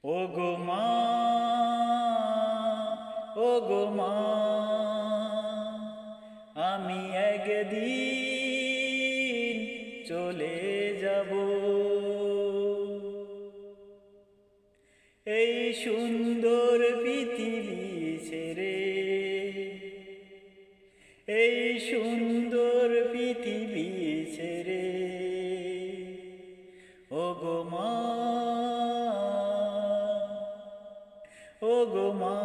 ওগো মা, ওগো মা, আমি একদিন চলে যাব এই সুন্দর পৃথিবী ছেড়ে, এই সুন্দর পৃথিবী ছেড়ে। ওগো মা, ওগো মা,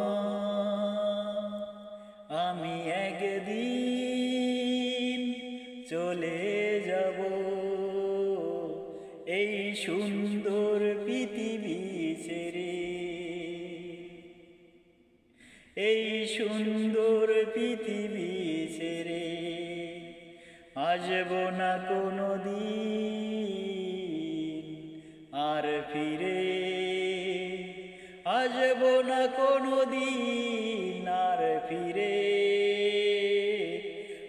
আমি একদিন চলে যাব এই সুন্দর পৃথিবী ছেড়ে, এই সুন্দর পৃথিবী ছেড়ে। আসব না কোনো দিন আর ফিরে, আসব না কোনো দিন আর ফিরে।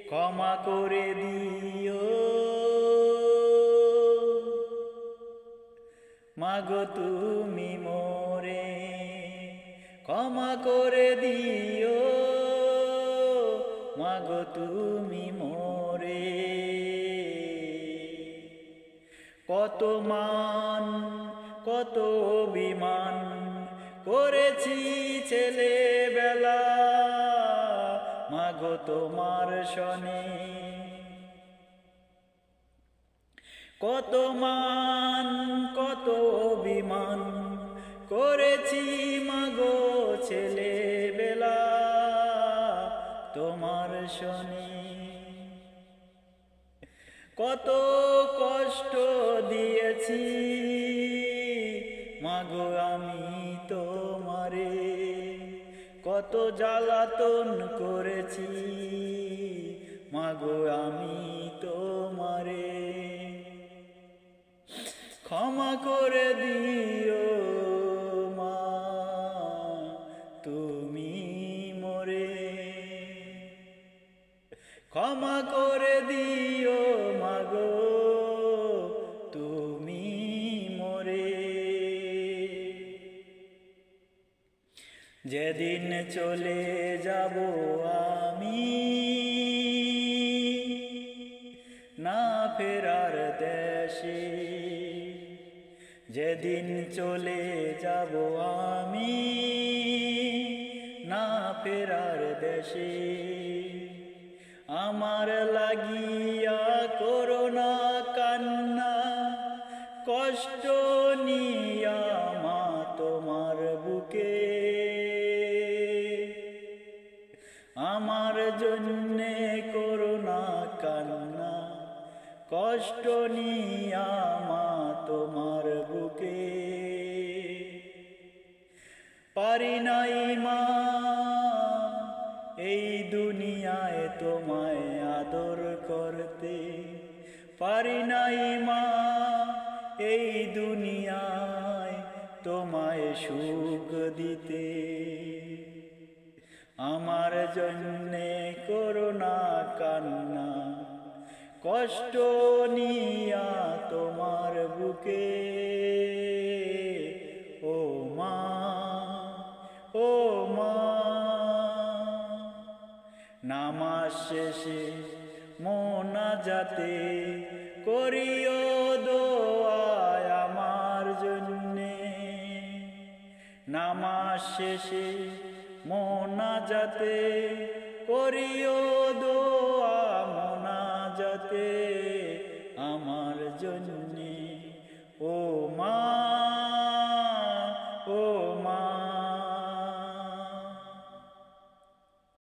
ক্ষমা করে দিও মাগো তুমি মোরে, ক্ষমা করে দিও মাগো তুমি মোরে। কত মান কত অভিমান করেছি ছেলেবেলা, মাগো তোমার শনে। কত মান কত অভিমান করেছি মাগো ছেলেবেলা তোমার শনে। কত কষ্ট দিয়েছি মাগো আমি তোমারে, কত জ্বালাতন করেছি মাগো আমি তোমারে। ক্ষমা করে দিও মা তুমি মোরে, ক্ষমা করে দিও মাগো তুমি মোরে। যেদিন চলে যাব আমি না ফেরার দেশে, যেদিন চলে যাব আমি না ফেরার দেশে। আমার লাগিয়া করো না কান্না, কষ্ট নিয়া মা তোমার বুকে। আমার জন্যে করো না কান্না, কষ্ট নিয়া মা তোমার বুকে। পারি নাই মা এই দুনিয়ায় তোমায় আদর করতে, পারি নাই মা এই দুনিয়ায় তোমায় সুখ দিতে। আমার জন্যে করো না কান্না, কষ্ট নিয়া তোমার বুকে। ও মা, ও মা, নামাজ শেষে মোনাজাতে করিও দোয়া আমার জন্যে। নামাজ শেষে মোনাজাতে করিও দোয়া, মোনাজাতে আমার জন্যে। ও মা।